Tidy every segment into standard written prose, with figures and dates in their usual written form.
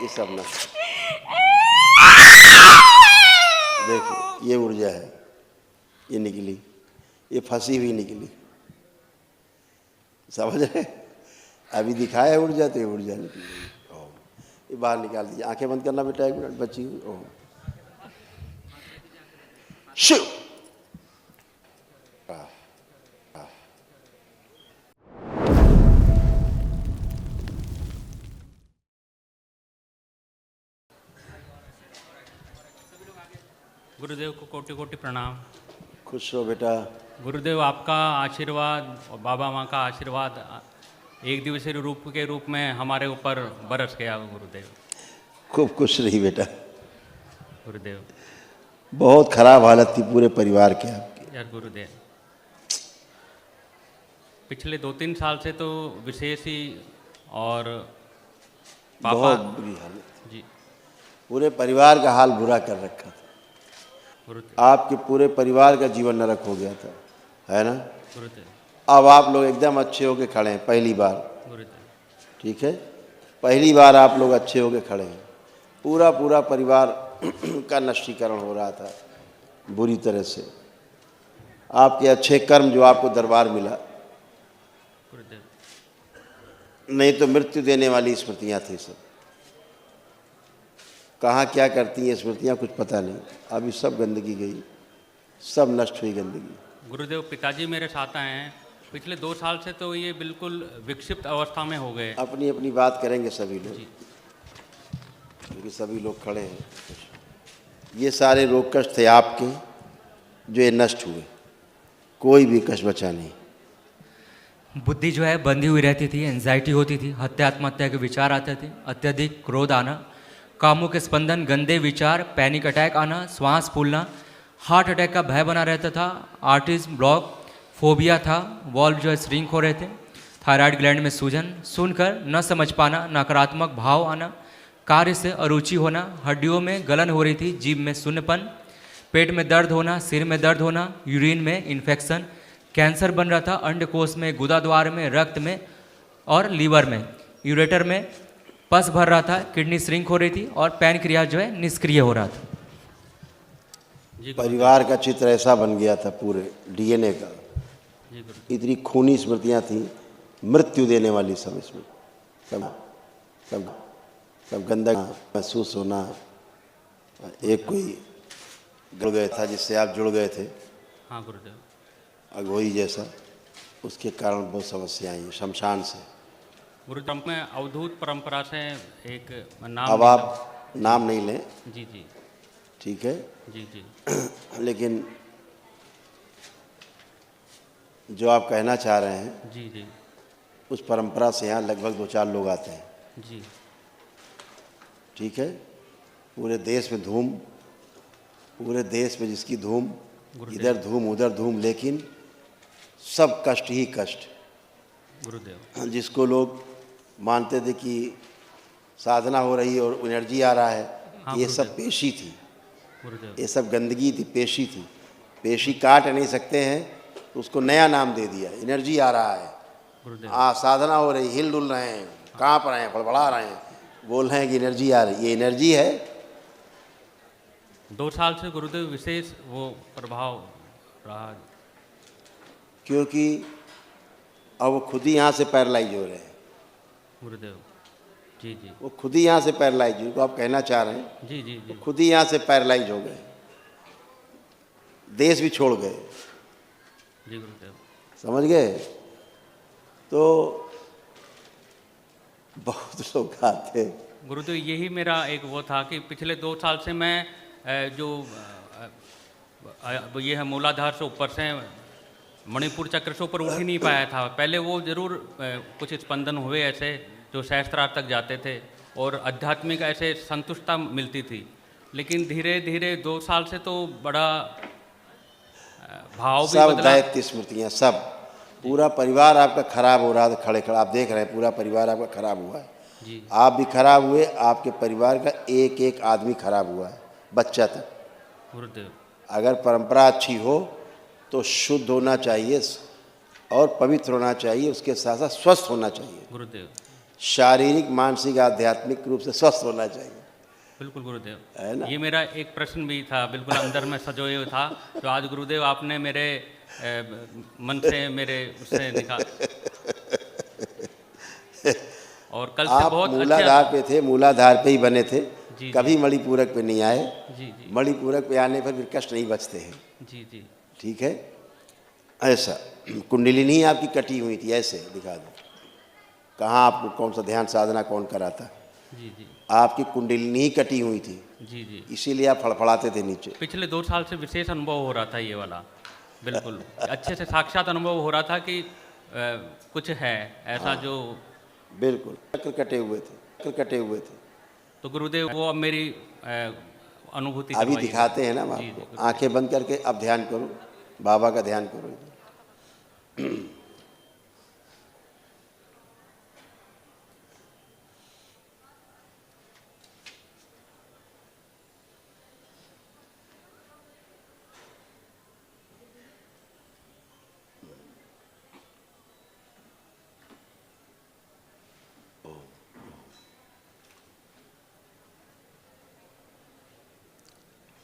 ये सब नष्ट। देखो ये ऊर्जा है, ये निकली, ये फंसी हुई निकली, समझ रहे? अभी दिखाया ऊर्जा तो ये ऊर्जा निकली। ओम, ये बाहर निकाल दीजिए। आंखें बंद करना बेटा, 1 मिनट बची हुई। ओम शिव। गुरुदेव को कोटि कोटि प्रणाम। खुश हो बेटा। गुरुदेव आपका आशीर्वाद और बाबा माँ का आशीर्वाद एक दिवसीय रूप के रूप में हमारे ऊपर बरस गया गुरुदेव। खूब खुश रही बेटा। गुरुदेव बहुत खराब हालत थी पूरे परिवार की आपकी। यार गुरुदेव, पिछले 2-3 साल से तो विशेष ही, और पापा बहुत बुरी हालत, जी पूरे परिवार का हाल बुरा कर रखा था। गुरुदेव। आपके पूरे परिवार का जीवन नरक हो गया था, है ना? गुरुदेव अब आप लोग एकदम अच्छे होके खड़े हैं, पहली बार। गुरुदेव ठीक है, पहली बार आप लोग अच्छे होके खड़े हैं। पूरा पूरा परिवार का नष्टीकरण हो रहा था बुरी तरह से। आपके अच्छे कर्म जो आपको दरबार मिला, गुरुदेव। नहीं तो मृत्यु देने वाली स्मृतियाँ थी सब। कहाँ क्या करती हैं स्मृतियाँ कुछ पता नहीं। अभी सब गंदगी गई, सब नष्ट हुई गंदगी। गुरुदेव पिताजी मेरे साथ आए हैं, पिछले 2 साल से तो ये बिल्कुल विक्षिप्त अवस्था में हो गए। अपनी अपनी बात करेंगे सभी लोग, जी क्योंकि सभी लोग खड़े हैं। ये सारे रोग कष्ट थे आपके, जो ये नष्ट हुए, कोई भी कष्ट बचा नहीं। बुद्धि जो है बंधी हुई रहती थी, एंजाइटी होती थी, हत्या आत्महत्या के विचार आते थे, अत्यधिक क्रोध आना, कामों के स्पंदन, गंदे विचार, पैनिक अटैक आना, श्वास फूलना, हार्ट अटैक का भय बना रहता था, आर्टिज्म ब्लॉक, फोबिया था, वॉल्व जो है श्रिंक हो रहे थे, थायराइड ग्लैंड में सूजन, सुनकर न समझ पाना, नकारात्मक भाव आना, कार्य से अरुचि होना, हड्डियों में गलन हो रही थी, जीभ में शून्यपन, पेट में दर्द होना, सिर में दर्द होना, यूरिन में इन्फेक्शन, कैंसर बन रहा था, अंडकोश में, गुदा द्वार में, रक्त में और लीवर में, यूरेटर में पस भर रहा था, किडनी श्रिंक हो रही थी और पैनक्रियाज जो है निष्क्रिय हो रहा था। परिवार का चित्र ऐसा बन गया था पूरे डीएनए का। इतनी खूनी स्मृतियाँ थी, मृत्यु देने वाली सब इसमें। सब सब सब गंदा महसूस होना। एक कोई जुड़ गया था जिससे आप जुड़ गए थे, हाँ गुरुदेव। अघोरी जैसा, उसके कारण बहुत समस्या आई शमशान से। गुरुदेव में अवधूत परंपरा से एक नाम। अब आप नाम नहीं लें, जी जी ठीक है? जी जी लेकिन जो आप कहना चाह रहे हैं, जी जी उस परंपरा से यहाँ लगभग 2-4 लोग आते हैं। जी ठीक है? पूरे देश में धूम, पूरे देश में जिसकी धूम, इधर धूम उधर धूम, लेकिन सब कष्ट ही कष्ट। गुरुदेव जिसको लोग मानते थे कि साधना हो रही है और एनर्जी आ रहा है, हाँ, ये सब पेशी थी, गुरुदेव ये सब गंदगी थी, पेशी थी। पेशी काट नहीं सकते हैं तो उसको नया नाम दे दिया, एनर्जी आ रहा है। गुरुदेव साधना हो रही, हिल डुल रहे हैं, काँप रहे हैं, फड़फड़ा रहे हैं, बोल रहे हैं कि एनर्जी आ रही। ये एनर्जी है। 2 साल से गुरुदेव विशेष वो प्रभाव रहा। क्योंकि अब वो खुद ही यहाँ से पैरालाइज हो रहे हैं। गुरुदेव जी जी वो खुद ही यहाँ से पैरालाइज, जिनको आप कहना चाह रहे हैं, जी जी जी खुद ही यहाँ से पैरालाइज हो गए, देश भी छोड़ गए। जी गुरुदेव समझ गए? तो बहुत लोग आते। गुरुदेव यही मेरा एक वो था कि पिछले 2 साल से मैं जो ये है मूलाधार से ऊपर से मणिपुर चक्र से ऊपर उठ ही नहीं पाया था। पहले वो जरूर कुछ स्पंदन हुए ऐसे जो सहस्त्रार तक जाते थे और आध्यात्मिक ऐसे संतुष्टता मिलती थी, लेकिन धीरे धीरे 2 साल से तो बड़ा भाव भी सब बदला। दैत्य स्मृतियाँ, सब पूरा परिवार आपका खराब हो रहा था। खड़े खड़े आप देख रहे हैं, पूरा परिवार आपका खराब हुआ है। जी आप भी खराब हुए, आपके परिवार का एक एक आदमी खराब हुआ है, बच्चा तक। गुरुदेव अगर परंपरा अच्छी हो तो शुद्ध होना चाहिए और पवित्र होना चाहिए, उसके साथ साथ स्वस्थ होना चाहिए। गुरुदेव शारीरिक मानसिक आध्यात्मिक रूप से स्वस्थ होना चाहिए, बिल्कुल गुरुदेव। है ना। ये मेरा एक प्रश्न भी था, बिल्कुल अंदर में सजोए हुए था, जो आज गुरुदेव आपने मेरे मन से, मेरे उससे निकाल। और कल से आप बहुत मूलाधार पे थे, मूलाधार पे ही बने थे, जी, कभी मणिपूरक पे नहीं आए। जी जी मणिपूरक पे आने पर फिर कष्ट नहीं बचते हैं, जी जी ठीक है। ऐसा कुंडलिनी आपकी कटी हुई थी, ऐसे दिखा दो, कहाँ आपको कौन सा ध्यान साधना कौन कराता, जी जी आपकी कुंडलिनी ही कटी हुई थी, जी जी। इसीलिए आप फड़फड़ाते थे नीचे। पिछले 2 साल से विशेष अनुभव हो रहा था ये वाला, बिल्कुल अच्छे से साक्षात अनुभव हो रहा था कि कुछ है ऐसा जो। बिल्कुल चक्र कटे हुए थे, चक्र कटे हुए थे। तो गुरुदेव वो अब मेरी अनुभूति अभी करवाइए। दिखाते हैं ना हम जी, जी, आपको, गुरुदेव। आंखें बंद करके अब ध्यान करो, बाबा का ध्यान करो।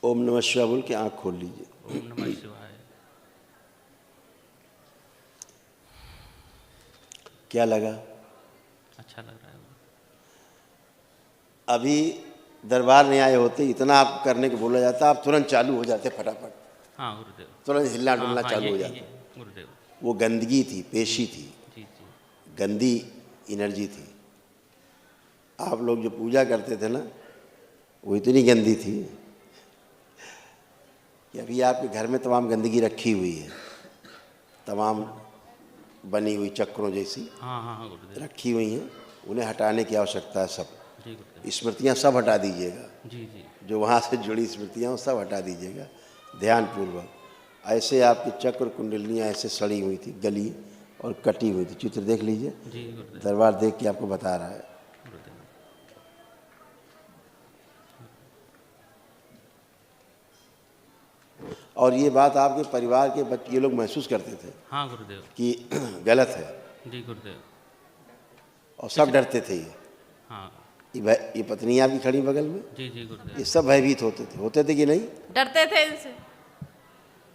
ओम नमः शिवाय बोल के आँख खोल लीजिए। ओम नमः शिवाय। क्या लगा? अच्छा लग रहा है। अभी दरबार में आए होते, इतना आपको करने को बोला जाता, आप तुरंत चालू हो जाते फटाफट, हाँ गुरुदेव। तुरंत हिलना हाँ डुलना हाँ, चालू हो ये जाता। गुरुदेव। वो गंदगी थी, पेशी थी, जी जी गंदी एनर्जी थी। आप लोग जो पूजा करते थे ना, वो इतनी गंदी थी कि अभी आपके घर में तमाम गंदगी रखी हुई है, तमाम बनी हुई चक्रों जैसी हाँ हाँ हाँ गुरुदेव। रखी हुई हैं, उन्हें हटाने की आवश्यकता है। सब जी गुरुदेव। स्मृतियाँ सब हटा दीजिएगा, जी जी जो वहाँ से जुड़ी स्मृतियाँ वो सब हटा दीजिएगा ध्यानपूर्वक। ऐसे आपकी चक्र कुंडलियाँ ऐसे सड़ी हुई थी, गली और कटी हुई थी। चित्र देख लीजिए, जी गुरुदेव। दरबार देख के आपको बता रहा है। गुरुदेव। और ये बात आपके परिवार के बच्चे ये लोग महसूस करते थे हाँ गुरुदेव। कि गलत है, जी गुरुदेव। और सब डरते थे। हाँ ये पत्नी आपकी खड़ी बगल में, जी जी गुरुदेव। ये सब भयभीत होते थे कि नहीं? डरते थे इनसे।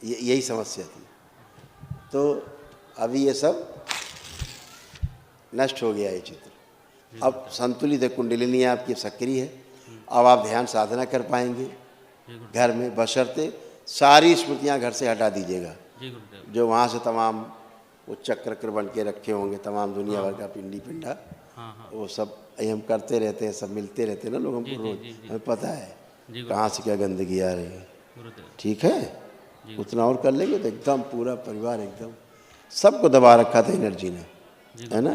यही समस्या थी। तो अभी ये सब नष्ट हो गया ये चित्र। अब संतुलित है, कुंडलिनी आपकी सक्रिय है। अब आप ध्यान साधना कर पाएंगे घर में, बशर्ते सारी स्मृतियाँ घर से हटा दीजिएगा, जी गुरुदेव। जो वहाँ से तमाम वो चक्र बन के रखे होंगे, तमाम दुनिया भर का पिंडी पिंडा, हाँ हाँ वो सब हम करते रहते हैं, सब मिलते रहते हैं ना लोग जी, हमको जी, रोज, जी, जी। हमें पता है जी कहाँ से क्या गंदगी आ रही है। गुरुदेव। ठीक है, जी। उतना और कर लेंगे तो एकदम पूरा परिवार एकदम सबको दबा रखा था एनर्जी ने, जी है ना।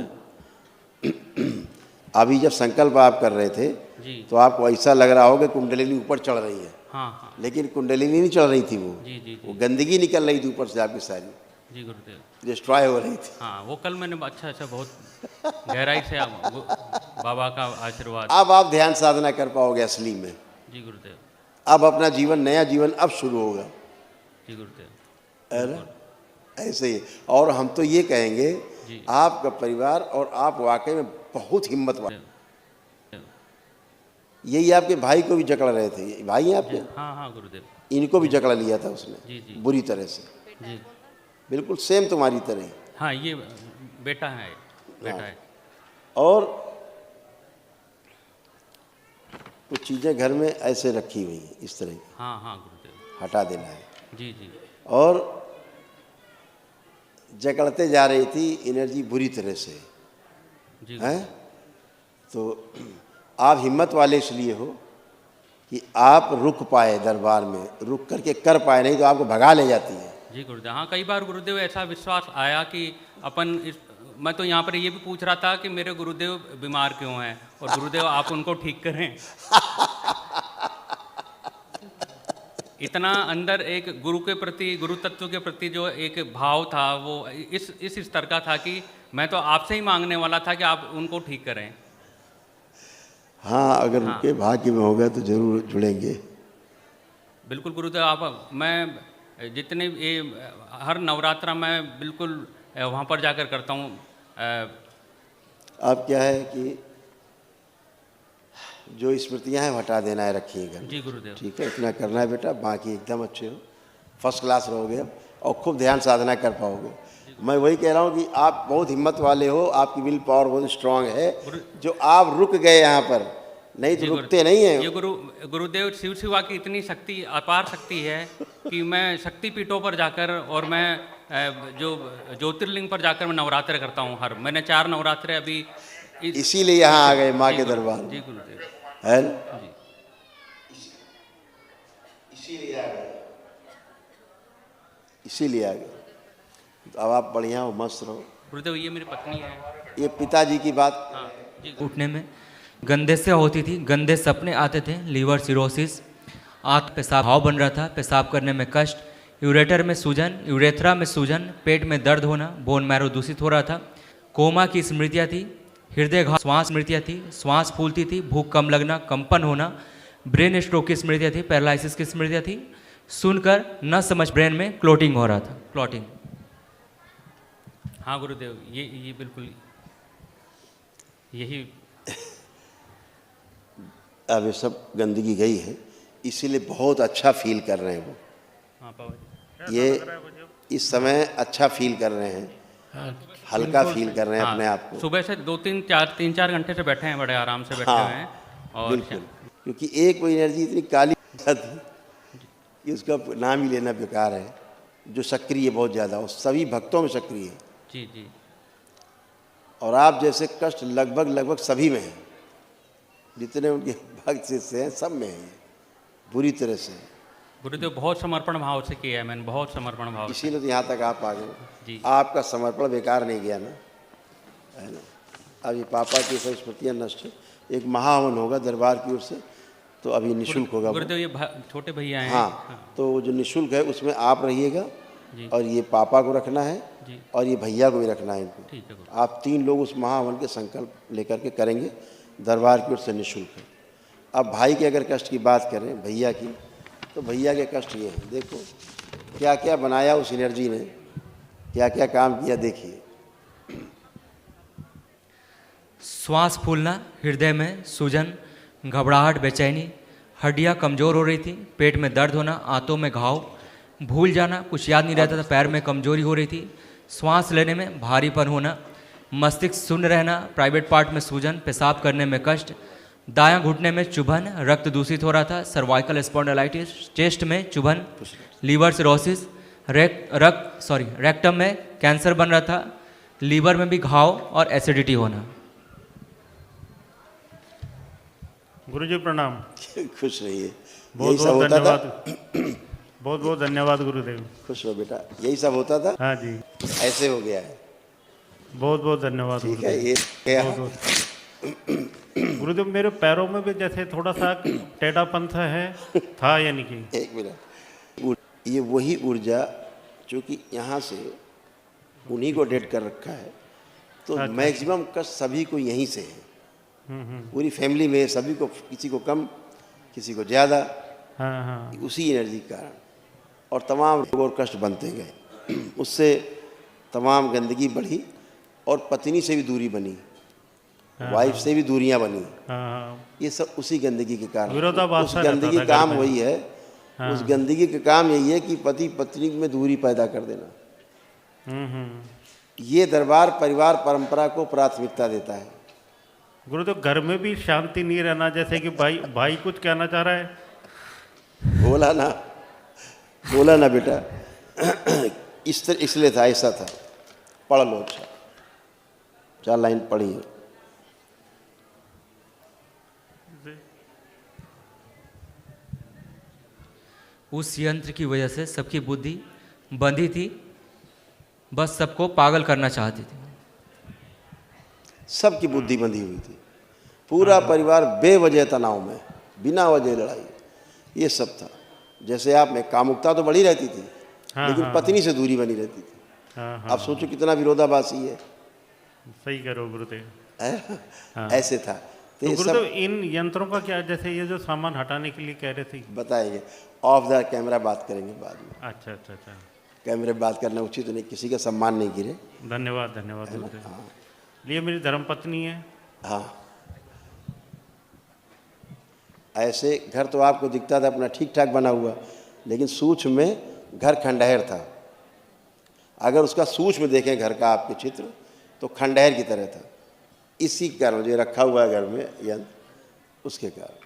अभी जब संकल्प आप कर रहे थे जी तो आपको ऐसा लग रहा होगा कुंडलिनी ऊपर चढ़ रही है, हाँ हाँ लेकिन कुंडलिनी नहीं चढ़ रही थी, वो जी जी वो जी गंदगी निकल रही थी ऊपर से आपकी सारी, जी गुरुदेव। डिस्ट्रॉय हो रही थी। हाँ वो कल मैंने अच्छा अच्छा बहुत गहराई से बाबा का आशीर्वाद। अब आप ध्यान साधना कर पाओगे असली में। जी गुरुदेव। अब अपना जीवन, नया जीवन अब शुरू होगा, जी गुरुदेव। है ना। ऐसे ही। और हम तो ये कहेंगे, जी। आपका परिवार और आप वाकई में बहुत हिम्मत वाले। यही आपके भाई को भी जकड़ रहे थे, ये भाई हैं आपके, हाँ हाँ गुरुदेव। इनको भी जकड़ लिया था उसने जी जी बुरी तरह से, जी। बिल्कुल सेम तुम्हारी तरह ही। हाँ ये बेटा है, बेटा है। और कुछ चीज़ें घर में ऐसे रखी हुई हैं इस तरह की, हाँ हाँ गुरुदेव। हटा देना है। जी जी और जकड़ते जा रही थी एनर्जी बुरी तरह से, जी हैं। तो आप हिम्मत वाले इसलिए हो कि आप रुक पाए, दरबार में रुक करके कर पाए, नहीं तो आपको भगा ले जाती है। जी गुरुदेव। हाँ कई बार गुरुदेव ऐसा विश्वास आया कि अपन मैं तो यहाँ पर ये भी पूछ रहा था कि मेरे गुरुदेव बीमार क्यों हैं, और गुरुदेव आप उनको ठीक करें। इतना अंदर एक गुरु के प्रति, गुरु तत्व के प्रति जो एक भाव था, वो इस स्तर का था कि मैं तो आपसे ही मांगने वाला था कि आप उनको ठीक करें। हाँ, अगर उनके भाग्य में होगा तो जरूर जुड़ेंगे। बिल्कुल गुरुदेव। आप मैं जितने ये हर नवरात्रा में बिल्कुल वहाँ पर जाकर करता हूँ, अब क्या है कि जो स्मृतियाँ हैं हटा देना है, रखिएगा। जी गुरुदेव। ठीक है, इतना करना है बेटा, बाकी एकदम अच्छे हो, फर्स्ट क्लास रहोगे अब, और खूब ध्यान साधना कर पाओगे। मैं वही कह रहा हूँ कि आप बहुत हिम्मत वाले हो, आपकी विल पावर बहुत स्ट्रांग है, जो आप रुक गए यहाँ पर, नहीं तो रुकते नहीं हैं। ये गुरुदेव शिव शिवा की इतनी शक्ति, अपार शक्ति है कि मैं शक्तिपीठों पर जाकर और मैं जो ज्योतिर्लिंग पर जाकर मैं नवरात्र करता हूँ। मैंने 4 नवरात्रे अभी इसीलिए यहाँ आ गए माँ के दरबार। जी गुरुदेव, है ना? जी इसीलिए आ गए, इसीलिए आ गए। तो अब आप बढ़िया हो, मस्त रहो। गुरुदेव, ये मेरी पत्नी है। ये पिताजी की बात। हाँ जी। उठने में गंदे से होती थी, गंदे सपने आते थे, लीवर सिरोसिस, आंत पेशाब घाव बन रहा था, पेशाब करने में कष्ट, यूरेटर में सूजन, यूरेथ्रा में सूजन, पेट में दर्द होना, बोन मैरो दूषित हो रहा था, कोमा की स्मृतियाँ थी, हृदय घाव, श्वास स्मृतियाँ थी, श्वास फूलती थी, भूख कम लगना, कंपन होना, ब्रेन स्ट्रोक की स्मृतियाँ थी, पैरालिसिस की स्मृतियाँ थी, सुनकर न समझ ब्रेन में क्लोटिंग हो रहा था, क्लॉटिंग। हाँ गुरुदेव, ये बिल्कुल यही। अब ये सब गंदगी गई है, इसीलिए बहुत अच्छा फील कर रहे हैं वो। हाँ बाबा जी, ये इस समय अच्छा फील कर रहे हैं, हल्का फील कर रहे हैं अपने आप को। सुबह से 3-4 घंटे से बैठे हैं, बड़े आराम से बैठे हाँ, हुए हैं। और बिल्कुल, क्योंकि एक वो एनर्जी इतनी काली थी कि उसका नाम ही लेना बेकार है, जो सक्रिय बहुत ज़्यादा हो, सभी भक्तों में सक्रिय है। जी जी। और आप जैसे कष्ट लगभग सभी में है, जितने उनके भक्त शिष्य हैं सब में है ये, बुरी तरह से। गुरुदेव, बहुत समर्पण भाव से किया है मैंने, बहुत समर्पण भाव से। इसीलिए तो यहाँ तक आप आ गए। जी। आपका समर्पण बेकार नहीं गया ना, है ना। अब ये पापा की सब स्मृतियाँ नष्ट है, एक महाहवन होगा दरबार की ओर से, तो अभी निःशुल्क होगा वो। गुरुदेव, ये छोटे भैया हैं। हाँ, तो वो जो निःशुल्क है उसमें आप रहिएगा, जी। और ये पापा को रखना है, जी। और ये भैया को भी रखना है इनको। ठीक है गुरु। आप 3 लोग उस महाहवन के संकल्प लेकर के करेंगे, दरबार की ओर से निःशुल्क है। अब भाई के अगर कष्ट की बात करें, भैया की, तो भैया के कष्ट ये हैं, देखो क्या क्या बनाया उस एनर्जी ने, क्या क्या काम किया, देखिए। श्वास फूलना, हृदय में सूजन, घबराहट, बेचैनी, हड्डियाँ कमज़ोर हो रही थी, पेट में दर्द होना, आंतों में घाव, भूल जाना, कुछ याद नहीं रहता था, पैर में कमजोरी हो रही थी, श्वास लेने में भारीपन होना, मस्तिष्क शून्य रहना, प्राइवेट पार्ट में सूजन, पेशाब करने में कष्ट, दायां घुटने में चुभन, रक्त दूषित हो रहा था, सर्वाइकल स्पॉन्डिलाइटिस, चेस्ट में चुभन, लीवर सिरोसिस, रेक्टम में कैंसर बन रहा था, लीवर में भी घाव और एसिडिटी होना। गुरुजी प्रणाम। खुश रहिए। बहुत यही सब बहुत होता था। धन्यवाद। बहुत बहुत धन्यवाद गुरुदेव। खुश हो बेटा, यही सब होता था। हाँ जी, ऐसे हो गया है। बहुत बहुत धन्यवाद ठीक है, गुरुदेव। ये क्या बहुत बहुत गुरुदेव, मेरे पैरों में भी जैसे थोड़ा सा टेढ़ापन सा है, था यानी कि। एक मिनट, ये वही ऊर्जा जो कि यहाँ से उन्हीं को डेट कर रखा है, तो अच्छा। मैक्सिमम कष्ट सभी को यहीं से है, पूरी फैमिली में सभी को, किसी को कम किसी को ज़्यादा, हाँ हाँ, उसी एनर्जी के कारण, और तमाम रोग और कष्ट बनते गए। उससे तमाम गंदगी बढ़ी, और पत्नी से भी दूरी बनी, वाइफ से भी दूरियां बनी। हाँ हाँ, ये सब उसी गंदगी के कारण। विरोधाभास उस सा रहता गंदगी था का काम घर में। वही है, उस गंदगी का काम यही है कि पति पत्नी में दूरी पैदा कर देना। ये दरबार परिवार परंपरा को प्राथमिकता देता है। गुरुदेव, घर में भी शांति नहीं रहना, जैसे कि भाई कुछ कहना चाह रहा है। बोला ना बेटा, इसलिए था, ऐसा था। पढ़ लो, अच्छा 4 लाइन पढ़िए। उस यंत्र की वजह से सबकी बुद्धि बंधी थी, बस सबको पागल करना चाहती थी। सबकी बुद्धि बंधी हुई थी, पूरा परिवार बेवजह तनाव में, बिना वजह लड़ाई, ये सब था। जैसे आप में कामुकता तो बढ़ी रहती थी, लेकिन पत्नी से दूरी बनी रहती थी। आप सोचो कितना विरोधाभासी है। सही करो गुरुदेव। ऐसे था। तो ये गुरुदेव, सब इन यंत्रों का क्या, जैसे ये जो सामान हटाने के लिए कह रहे थे। बताएंगे, ऑफ द कैमरा बात करेंगे बाद में। अच्छा अच्छा अच्छा, कैमरे बात करना उचित नहीं, किसी का सम्मान नहीं गिरे। धन्यवाद धन्यवाद गुरुदेव। हाँ, लिए मेरी धर्मपत्नी है। हाँ, ऐसे घर तो आपको दिखता था अपना ठीक ठाक बना हुआ, लेकिन सूक्ष्म में घर खंडहर था। अगर उसका सूक्ष्म देखें घर का आपके चित्र तो खंडहर की तरह था। इसी कारण जो रखा हुआ है घर में यंत्र, उसके कारण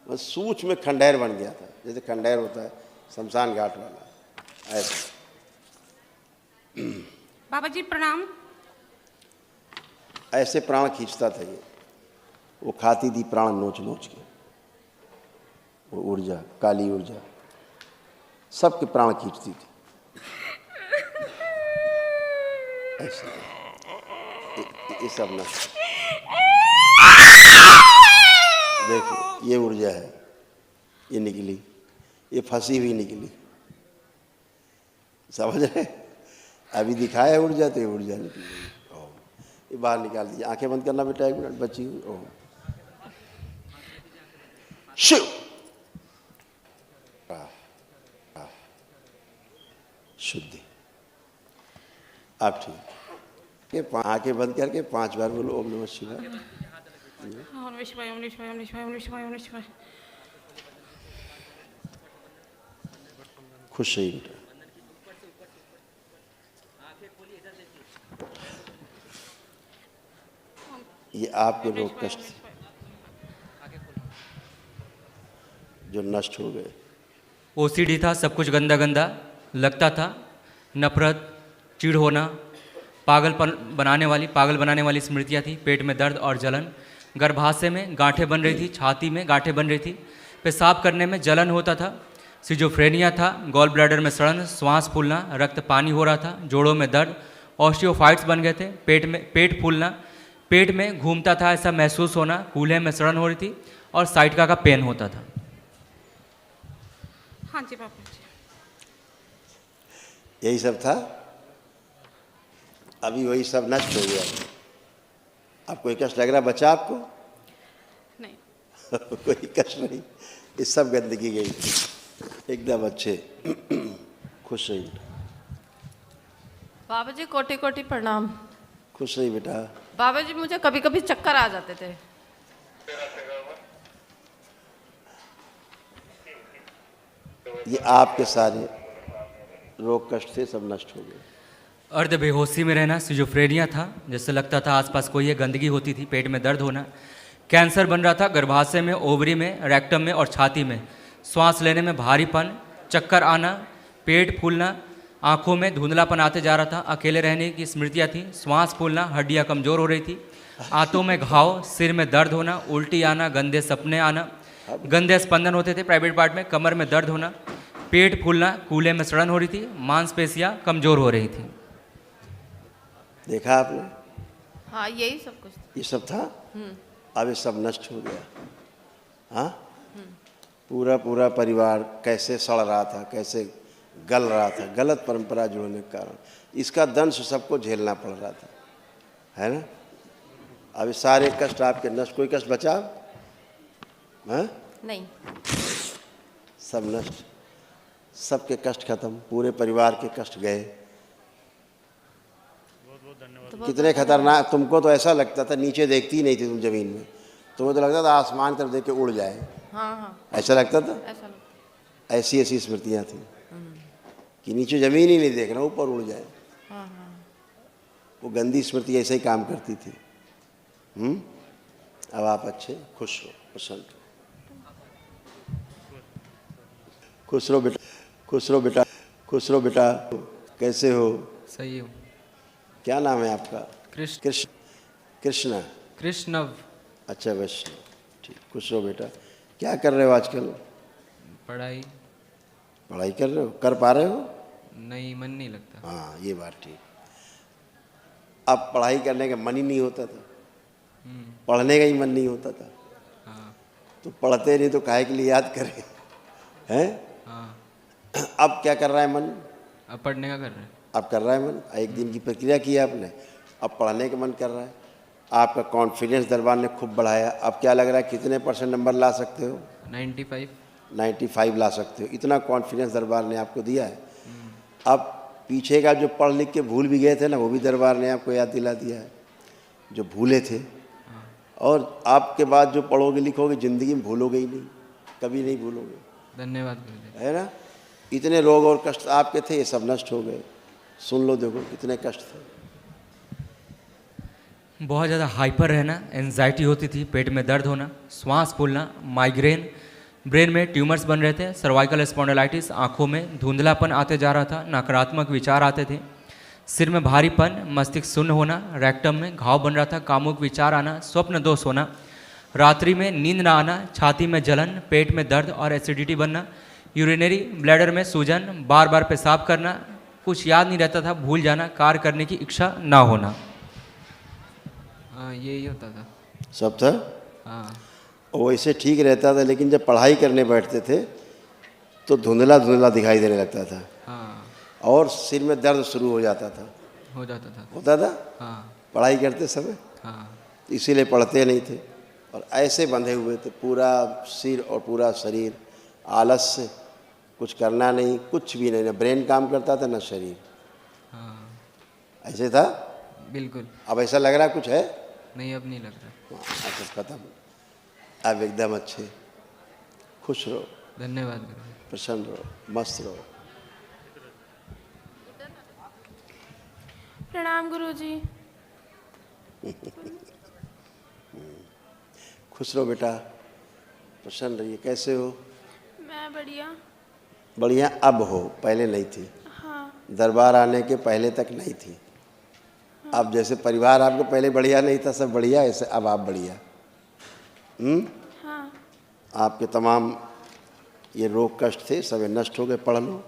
बस सूक्ष्म में खंडहर बन गया था, जैसे खंडहर होता है शमशान घाट वाला, ऐसा। बाबा जी प्रणाम। ऐसे प्राण खींचता था ये, वो खाती थी प्राण नोच नोच के, वो ऊर्जा, काली ऊर्जा सबके प्राण खींचती थी। ऐसा ये सब ना देखिए, ये ऊर्जा है, ये निकली, ये फंसी हुई निकली, समझ रहे? अभी दिखाया ऊर्जा तो ये ऊर्जा निकली। ओम, ये बाहर निकाल दीजिए। आंखें बंद करना बेटा, 1 मिनट बची हुई। ओम शिव, शुद्धि। आप ठीक ये आंखें बंद करके 5 बार बोलो ओम नमः शिवाय। ओम नमः शिवाय, ओम नमः शिवाय, ओम नमः शिवाय, ओम नमः शिवाय, ओम नमः शिवाय। खुश रहिए बेटा। ये आपके रोग कष्ट जो नष्ट हो गए। ओसीडी था, सब कुछ गंदा गंदा लगता था, नफरत, चिढ़ होना, पागल बनाने वाली स्मृतियाँ थी, पेट में दर्द और जलन, गर्भाशय में गांठें बन रही थी, छाती में गांठें बन रही थी, पेशाब करने में जलन होता था, सिजोफ्रेनिया था, गॉल ब्लैडर में सड़न, श्वास फूलना, रक्त पानी हो रहा था, जोड़ों में दर्द, ऑस्टियोफाइट्स बन गए थे, पेट फूलना, पेट में घूमता था ऐसा महसूस होना, कूल्हे में सड़न हो रही थी और साइटिका का पेन होता था। हाँ जी बाबा जी। यही सब था। अभी वही सब नष्ट हो गया। अब कोई कष्ट लग रहा बचा आपको? नहीं कोई कष्ट नहीं, ये सब गंदगी गई एकदम अच्छे खुश रही। बाबा जी कोटि कोटि प्रणाम। खुश रही बेटा। बाबा जी मुझे कभी कभी चक्कर आ जाते थे। ये आपके सारे रोग कष्ट थे, सब नष्ट हो गए। अर्ध बेहोशी में रहना, सिजोफ्रेनिया था, जैसे लगता था आसपास कोई है, गंदगी होती थी, पेट में दर्द होना, कैंसर बन रहा था गर्भाशय में, ओवरी में, रेक्टम में और छाती में, श्वास लेने में भारीपन, चक्कर आना, पेट फूलना, आंखों में धुंधलापन आते जा रहा था, अकेले रहने की स्मृतियाँ थी, श्वास फूलना, हड्डियाँ कमज़ोर हो रही थी, आंतों में घाव, सिर में दर्द होना, उल्टी आना, गंदे सपने आना, गंदे स्पंदन होते थे प्राइवेट पार्ट में, कमर में दर्द होना, पेट फूलना, कूल्हे में सड़न हो रही थी, मांसपेशियाँ कमज़ोर हो रही थी। देखा आपने? हाँ यही सब कुछ। ये सब था। अब ये सब नष्ट हो गया। हाँ, पूरा पूरा परिवार कैसे सड़ रहा था, कैसे गल रहा था, गलत परंपरा जुड़ने के कारण इसका दंश सबको झेलना पड़ रहा था, है ना? अब ये सारे कष्ट आपके नष्ट। कोई कष्ट बचा? हाँ, नहीं। सब नष्ट, सबके कष्ट खत्म, पूरे परिवार के कष्ट गए। कितने खतरनाक! तुमको तो ऐसा लगता था, नीचे देखती ही नहीं थी तुम जमीन में, तुम्हें तो लगता था आसमान की तरफ देख के उड़ जाए। हाँ हाँ ऐसा लगता था। ऐसा लगता। ऐसी ऐसी स्मृतियाँ थी कि नीचे जमीन ही नहीं देखना, ऊपर उड़ जाए। हाँ हाँ वो गंदी स्मृति ऐसे ही काम करती थी। अब आप अच्छे खुश हो, प्रसन्न हो। खुश रहो बेटा, खुश रहो बेटा, खुश रहो बेटा। कैसे हो? सही हो। क्या नाम है आपका? कृष्ण। कृष्णा। कृष्णव। अच्छा वैष्णव, ठीक। खुश रहो बेटा। क्या कर रहे हो आजकल? पढ़ाई। पढ़ाई कर रहे हो? कर पा रहे हो? नहीं, मन नहीं लगता। हाँ, ये बात ठीक। अब पढ़ाई करने का मन ही नहीं होता था, पढ़ने का ही मन नहीं होता था। हाँ तो पढ़ते नहीं तो काहे के लिए याद करें, हैं? हाँ। अब क्या कर रहा है मन? अब पढ़ने का कर रहे हैं। अब कर रहा है मन। एक दिन की प्रक्रिया की है आपने, अब पढ़ने का मन कर रहा है। आपका कॉन्फिडेंस दरबार ने खूब बढ़ाया। अब क्या लग रहा है कितने % नंबर ला सकते हो? 95। 95 ला सकते हो। इतना कॉन्फिडेंस दरबार ने आपको दिया है। अब पीछे का जो पढ़ लिख के भूल भी गए थे ना, वो भी दरबार ने आपको याद दिला दिया है, जो भूले थे। और आपके बाद जो पढ़ोगे लिखोगे ज़िंदगी में भूलोगे ही नहीं, कभी नहीं भूलोगे। धन्यवाद गुरुदेव। है ना। इतने रोग और कष्ट आपके थे, ये सब नष्ट हो गए। सुन लो, देखो कितने कष्ट थे। बहुत ज़्यादा हाइपर रहना, एंजाइटी होती थी, पेट में दर्द होना, श्वास फूलना, माइग्रेन, ब्रेन में ट्यूमर्स बन रहे थे, सर्वाइकल स्पॉन्डिलाइटिस, आंखों में धुंधलापन आते जा रहा था, नकारात्मक विचार आते थे, सिर में भारीपन, मस्तिष्क शून्य होना, रेक्टम में घाव बन रहा था, कामुक विचार आना, स्वप्न दोष होना, रात्रि में नींद ना आना, छाती में जलन, पेट में दर्द और एसिडिटी बनना, यूरिनरी ब्लैडर में सूजन, बार बार पेशाब करना, कुछ याद नहीं रहता था, भूल जाना, कार्य करने की इच्छा ना होना। हाँ, यही होता था। सब था। हाँ, वैसे ठीक रहता था, लेकिन जब पढ़ाई करने बैठते थे तो धुंधला धुंधला दिखाई देने लगता था। हाँ, और सिर में दर्द शुरू हो जाता था। हो जाता था। होता था। हाँ, पढ़ाई करते समय। हाँ, इसीलिए पढ़ते नहीं थे और ऐसे बंधे हुए थे, पूरा सिर और पूरा शरीर आलस से, कुछ करना नहीं, कुछ भी नहीं, ना ब्रेन काम करता था ना शरीर। हाँ, ऐसे था। बिल्कुल। अब ऐसा लग रहा कुछ है? नहीं, अब नहीं लग रहा। अब सब खत्म। अब एकदम अच्छे, खुश रहो, धन्यवाद गुरु। प्रसन्न रहो, मस्त रहो। प्रणाम गुरुजी। खुश रहो बेटा, प्रसन्न रहिए। कैसे हो? मैं बढ़िया। बढ़िया अब हो, पहले नहीं थी। हाँ। दरबार आने के पहले तक नहीं थी। अब जैसे परिवार आपको पहले बढ़िया नहीं था, सब बढ़िया, ऐसे अब आप बढ़िया। हाँ। आपके तमाम ये रोग कष्ट थे, सब नष्ट हो गए। पढ़ लो,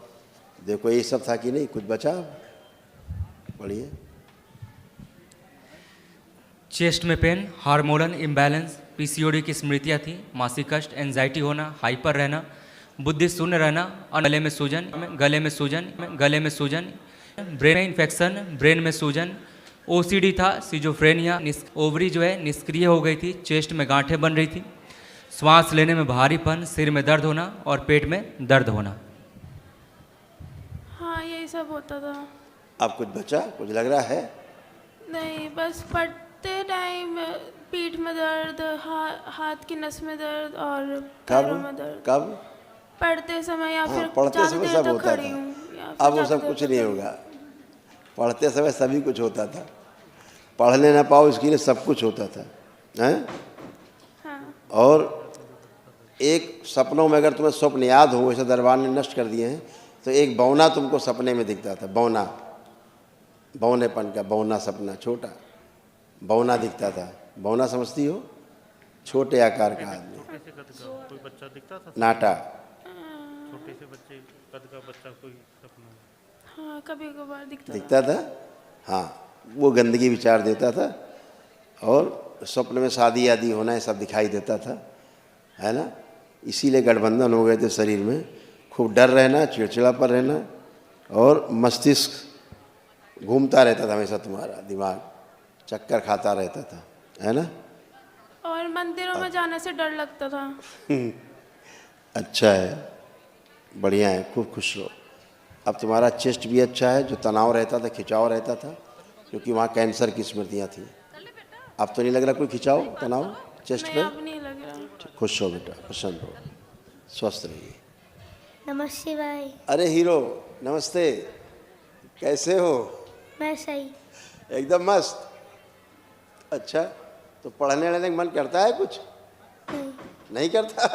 देखो ये सब था कि नहीं, कुछ बचा? बढ़िया। चेस्ट में पेन, हार्मोनल इम्बैलेंस, पीसीओडी की स्मृतियाँ थी, मासिक कष्ट, एंजाइटी होना, हाइपर रहना, बुद्धि शून्य रहना, और गले में सूजन, गले में सूजन, ब्रेन में इन्फेक्शन, ब्रेन में सूजन, ओसीडी था, सिजोफ्रेनिया, ओवरी जो है निष्क्रिय हो गई थी, चेस्ट में गांठें बन रही थी, श्वास लेने में भारीपन, सिर में दर्द होना और पेट में दर्द होना। हाँ, यही सब होता था। अब कुछ बचा? कुछ लग रहा है? नहीं, बस पढ़ते टाइम पीठ में दर्द, हाथ की नस में दर्द और पैरों में दर्द। कब? पढ़ते समय या फिर पढ़ते ज़्यादा समय देर सब तक होता खड़ी था। हूँ या फिर अब वो ज़्यादा सब देर कुछ तक नहीं खड़ी होगा। पढ़ते समय सभी कुछ होता था, पढ़ने ना पाओ इसके लिए सब कुछ होता था, हैं? हाँ। और एक सपनों में अगर तुम्हें स्वप्न याद हो, वैसे दरबार ने नष्ट कर दिए हैं, तो एक बौना तुमको सपने में दिखता था। बौना, बौनेपन का बौना, सपना छोटा बौना दिखता था। बौना समझती हो? छोटे आकार का आदमी, कोई बच्चा दिखता था, नाटा। छोटे से बच्चे कद का बच्चा, कोई सपना। हाँ, कभी कभार दिखता था। हाँ, वो गंदगी विचार देता था और स्वप्न में शादी आदि होना, है सब दिखाई देता था, है ना। इसीलिए गठबंधन हो गए थे शरीर में। खूब डर रहना, चिड़चिड़ापन रहना और मस्तिष्क घूमता रहता था हमेशा, तुम्हारा दिमाग चक्कर खाता रहता था, है ना। और मंदिरों में जाने से डर लगता था। अच्छा है, बढ़िया है, खूब खुश रहो। अब तुम्हारा चेस्ट भी अच्छा है, जो तनाव रहता था, खिंचाव रहता था, क्योंकि वहाँ कैंसर की स्मृतियाँ थी। अब तो नहीं लग रहा कोई खिंचाव, तनाव चेस्ट नहीं, पे? अब नहीं लग रहा। खुश हो बेटा, प्रसन्न रहो, स्वस्थ रहिए। नमस्ते भाई। अरे हीरो, नमस्ते, कैसे हो? मैं सही। एकदम मस्त। अच्छा, तो पढ़ने वढ़ने का मन करता है कुछ? नहीं करता?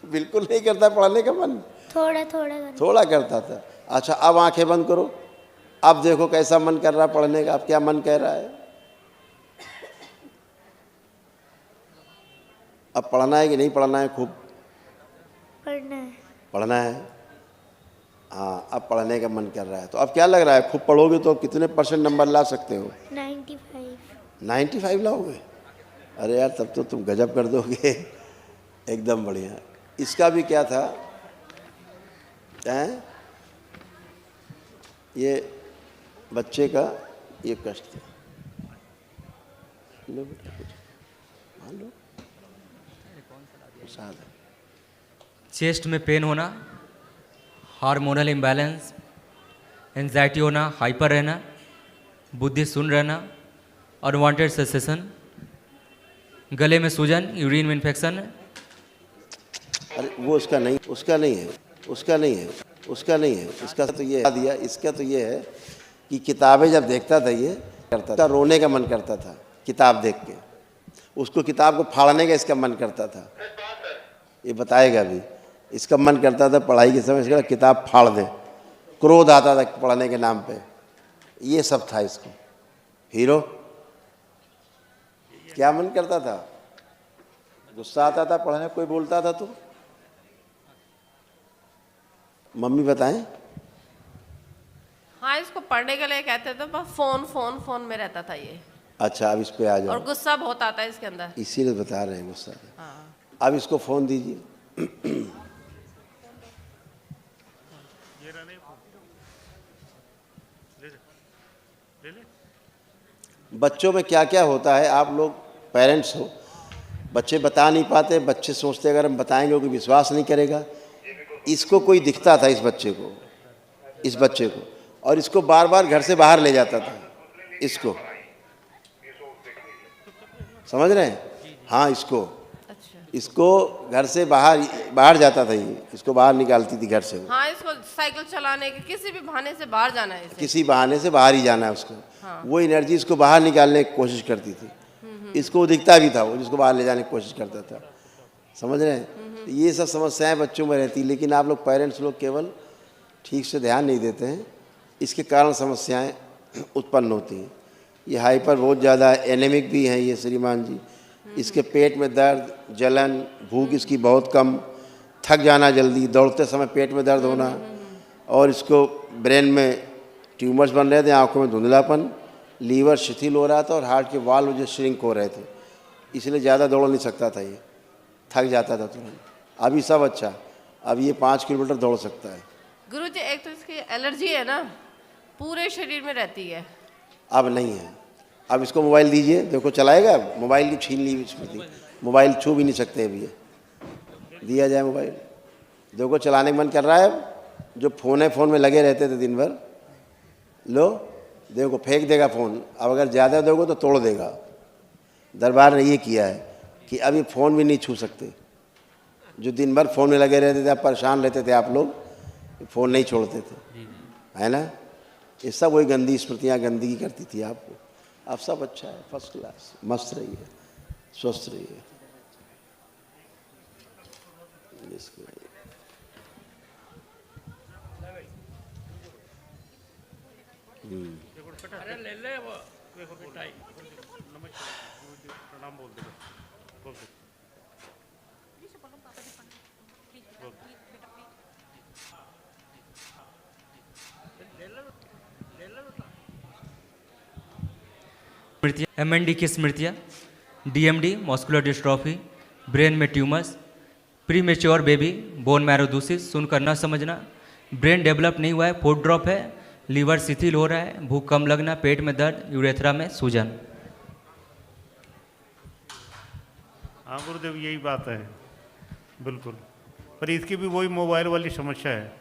बिल्कुल नहीं करता पढ़ने का मन? थोड़ा थोड़ा करता था। अच्छा, अब आंखें बंद करो, अब देखो कैसा मन कर रहा पढ़ने का। अब क्या मन कह रहा है? अब पढ़ना है कि नहीं पढ़ना है? खूब पढ़ना है। पढ़ना है। हाँ, अब पढ़ने का मन कर रहा है। तो अब क्या लग रहा है, खूब पढ़ोगे तो कितने % नंबर ला सकते हो? 95। 95 लाओगे? अरे यार, तब तो तुम गजब कर दोगे, एकदम बढ़िया। इसका भी क्या था, हैं? ये बच्चे का ये कष्ट था। लो बेटा, कुछ मान लो, प्रसाद है। चेस्ट में पेन होना, हार्मोनल इम्बैलेंस, एंजाइटी होना, हाइपर रहना, बुद्धि शून्य रहना, अनवांटेड सेसेशन, गले में सूजन, यूरिन में इन्फेक्शन। अरे वो उसका नहीं है, उसका नहीं है, उसका नहीं है, उसका नहीं है। इसका तो ये दिया, इसका तो ये है कि किताबें जब देखता था ये करता था, रोने का मन करता था किताब देख के, उसको किताब को फाड़ने का इसका मन करता था। ये बताएगा भी, इसका मन करता था पढ़ाई के समय इसका किताब फाड़ दे, क्रोध आता था पढ़ने के नाम पे। ये सब था इसको। हीरो क्या मन करता था? गुस्सा आता था पढ़ने, कोई बोलता था तो मम्मी बताएं। हाँ, इसको पढ़ने के लिए कहते थे, बस फोन फोन फोन में रहता था ये। अच्छा, अब इस पे आ और जाओ। गुस्सा बहुत आता है इसके अंदर। इसीलिए बता रहे हैं गुस्सा। हाँ। अब इसको फोन दीजिए। बच्चों में क्या क्या होता है, आप लोग पेरेंट्स हो, बच्चे बता नहीं पाते, बच्चे सोचते अगर हम बताएंगे कोई विश्वास नहीं करेगा। इसको कोई दिखता था, इस बच्चे को, इस बच्चे को, और इसको बार बार घर से बाहर ले जाता था इसको, समझ रहे हैं? हाँ, इसको अच्छा। इसको घर से बाहर जाता था ये, इसको बाहर निकालती थी घर से वो। हाँ, इसको साइकिल चलाने के किसी भी बहाने से बाहर जाना है इसे। किसी बहाने से बाहर ही जाना है उसको। हाँ। वो एनर्जी इसको बाहर निकालने की कोशिश करती थी। इसको दिखता भी था वो, जिसको बाहर ले जाने की कोशिश करता था, समझ रहे हैं? तो ये सब समस्याएं बच्चों में रहती, लेकिन आप लोग पेरेंट्स लोग केवल ठीक से ध्यान नहीं देते हैं, इसके कारण समस्याएं उत्पन्न होती हैं। ये हाइपर बहुत ज़्यादा एनेमिक भी हैं ये श्रीमान जी। इसके पेट में दर्द, जलन, भूख इसकी बहुत कम, थक जाना जल्दी, दौड़ते समय पेट में दर्द होना, और इसको ब्रेन में ट्यूमर्स बन रहे थे, आंखों में धुंधलापन, लीवर शिथिल हो रहा था और हार्ट के वाल्व जो श्रिंक हो रहे थे, इसलिए ज़्यादा दौड़ नहीं सकता था, ये थक जाता था तुरंत। अभी सब अच्छा, अब ये 5 किलोमीटर दौड़ सकता है। गुरुजी, एक तो इसकी एलर्जी है ना, पूरे शरीर में रहती है। अब नहीं है। अब इसको मोबाइल दीजिए, देखो चलाएगा। मोबाइल की छीन ली स्मृति, मोबाइल छू भी नहीं सकते अभी ये। दिया जाए मोबाइल, देखो चलाने का मन कर रहा है। अब जो फ़ोन है, फ़ोन में लगे रहते थे दिन भर, लो देखो फेंक देगा फ़ोन। अब अगर ज़्यादा दोगे तो तोड़ देगा। दरबार ने ये किया है कि अभी फ़ोन भी नहीं छू सकते। जो दिन भर फ़ोन में लगे रहते थे, आप परेशान रहते थे, आप लोग फ़ोन नहीं छोड़ते थे, है ना? ये सब वही गंदी स्मृतियाँ गंदगी करती थी आपको। अब सब अच्छा है, फर्स्ट क्लास, मस्त रहिए, स्वस्थ रहिए। MND की स्मृतियाँ, DMD मस्कुलर डिस्ट्रॉफी, ब्रेन में tumours, premature baby, bone marrow दूषित, सुनकर न समझना, ब्रेन डेवलप नहीं हुआ है, फूड ड्रॉप है, लीवर शिथिल हो रहा है, भूख कम लगना, पेट में दर्द, यूरेथ्रा में सूजन। हाँ गुरुदेव, यही बात है बिल्कुल। पर इसकी भी वही मोबाइल वाली समस्या है।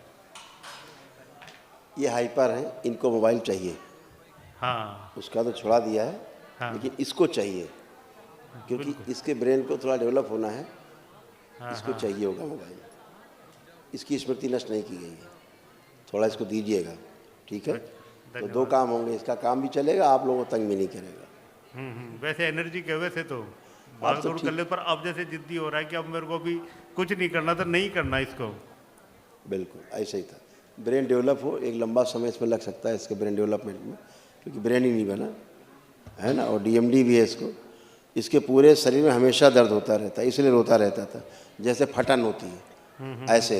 ये हाइपर हैं, इनको मोबाइल चाहिए। हाँ उसका तो छुड़ा दिया है, हाँ। लेकिन इसको चाहिए, क्योंकि इसके ब्रेन को थोड़ा डेवलप होना है, इसको चाहिए होगा मोबाइल। इसकी स्मृति नष्ट नहीं की गई है, थोड़ा इसको दीजिएगा, ठीक है? तो 2 काम होंगे, इसका काम भी चलेगा, आप लोगों को तंग भी नहीं करेगा। वैसे एनर्जी के वैसे तो भाग दौड़ कर ले, पर अब जैसे जिद्दी हो रहा है कि अब मेरे को भी कुछ नहीं करना, तो नहीं करना इसको। बिल्कुल ऐसा ही था। ब्रेन डेवलप हो, एक लंबा समय इसमें लग सकता है इसके ब्रेन डेवलपमेंट में, क्योंकि ब्रेन ही नहीं बना है ना। और DMD भी है इसको। इसके पूरे शरीर में हमेशा दर्द होता रहता है, इसलिए रोता रहता था, जैसे फटन होती है, ऐसे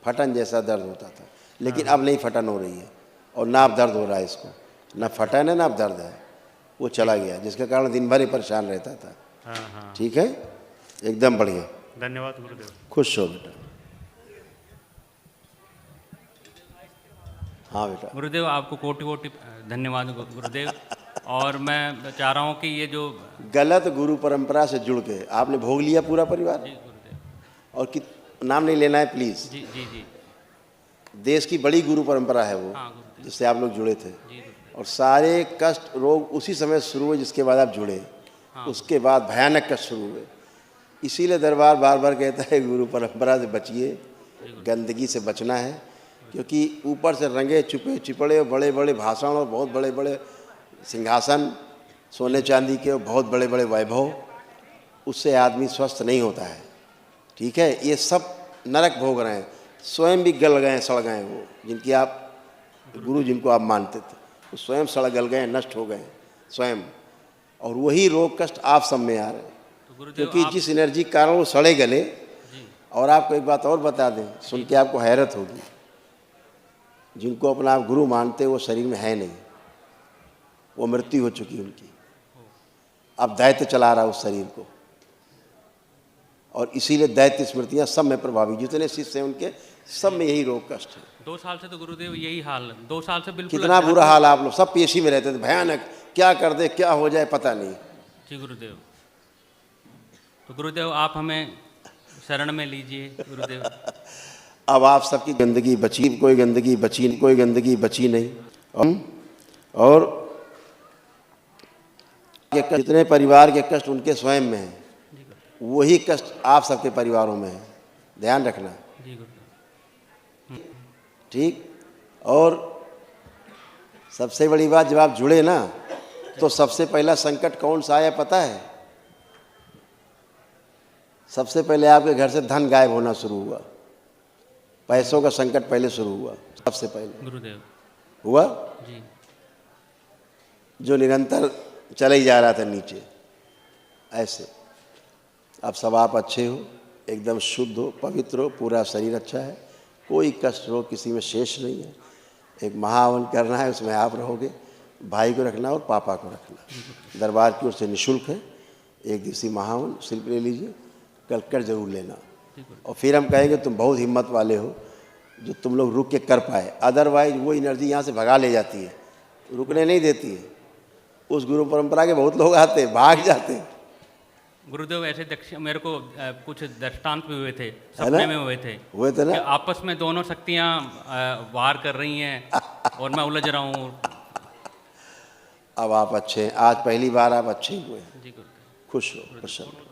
फटन जैसा दर्द होता था। लेकिन अब नहीं फटन हो रही है, और ना अब दर्द हो रहा है इसको, ना फटन है ना अब दर्द है, वो चला गया, जिसके कारण दिन भर ही परेशान रहता था। ठीक है, एकदम बढ़िया। धन्यवाद गुरुदेव। खुश हो बेटा। हाँ बेटा। गुरुदेव, आपको कोटि कोटि धन्यवाद गुरुदेव। और मैं चाह रहा हूँ कि ये जो गलत गुरु परंपरा से जुड़ के आपने भोग लिया पूरा परिवार, जी गुरुदेव, और नाम नहीं लेना है प्लीज। जी जी जी, देश की बड़ी गुरु परंपरा है वो, हाँ गुरुदेव। जिससे आप लोग जुड़े थे। जी गुरुदेव। और सारे कष्ट रोग उसी समय शुरू हुए जिसके बाद आप जुड़े। उसके बाद भयानक कष्ट शुरू हुए। इसीलिए दरबार बार बार कहता है गुरु परंपरा से बचिए, गंदगी से बचना है, क्योंकि ऊपर से रंगे छुपे चिपड़े बड़े बड़े भाषण और बहुत बड़े बड़े सिंहासन सोने चांदी के और बहुत बड़े बड़े वैभव, उससे आदमी स्वस्थ नहीं होता है। ठीक है, ये सब नरक भोग रहे हैं, स्वयं भी गल गए सड़ गए। वो जिनकी आप गुरु जिनको आप मानते थे वो स्वयं सड़ गल गए, नष्ट हो गए स्वयं। और वही रोग कष्ट आप सब में आ रहे हैं, तो गुरुदेव क्योंकि जिस एनर्जी के कारण वो सड़े गले। और आपको एक बात और बता दें, सुन के आपको हैरत होगी, जिनको अपना आप गुरु मानते वो शरीर में है नहीं, वो मृत्यु हो चुकी उनकी। अब दैत्य चला रहा उस शरीर को, और इसीलिए दैत्य स्मृतियाँ सब में प्रभावी, जितने शिष्य हैं उनके सब में यही रोग कष्ट है। 2 साल से तो गुरुदेव यही हाल, 2 साल से बिल्कुल कितना बुरा हाल, आप लोग सब पेशी में रहते थे, भयानक, क्या कर दे क्या हो जाए पता नहीं। जी गुरुदेव। तो गुरुदेव आप हमें शरण में लीजिए गुरुदेव। अब आप सबकी गंदगी बची, कोई गंदगी बची, कोई गंदगी बची नहीं। और जितने परिवार के कष्ट उनके स्वयं में हैं, वही कष्ट आप सबके परिवारों में है, ध्यान रखना। जी गुरुदेव। ठीक। और सबसे बड़ी बात, जब आप जुड़े ना तो सबसे पहला संकट कौन सा आया पता है? सबसे पहले आपके घर से धन गायब होना शुरू हुआ, पैसों का संकट पहले शुरू हुआ, सबसे पहले गुरुदेव हुआ, जी। जो निरंतर चले ही जा रहा था नीचे ऐसे। अब सब आप अच्छे हो, एकदम शुद्ध हो, पवित्र हो, पूरा शरीर अच्छा है, कोई कष्ट रोग किसी में शेष नहीं है। एक महावन करना है, उसमें आप रहोगे, भाई को रखना और पापा को रखना। दरबार की ओर से निःशुल्क है, 1 दिवसीय महावन, शिल्प ले लीजिए, कल कर जरूर लेना। और फिर हम कहेंगे तुम बहुत हिम्मत वाले हो जो तुम लोग रुक के कर पाए, अदरवाइज वो एनर्जी यहाँ से भगा ले जाती है, रुकने नहीं देती है। उस गुरु परंपरा के बहुत लोग आते हैं, भाग जाते हैं। गुरुदेव ऐसे मेरे को कुछ दृष्टांत भी हुए थे, सपने में हुए थे ना, कि आपस में दोनों शक्तियां वार कर रही हैं और मैं उलझ रहा हूँ। अब आप अच्छे हैं, आज पहली बार आप अच्छे हुए हैं, जी गुरुदेव। खुश हो, प्रसन्न।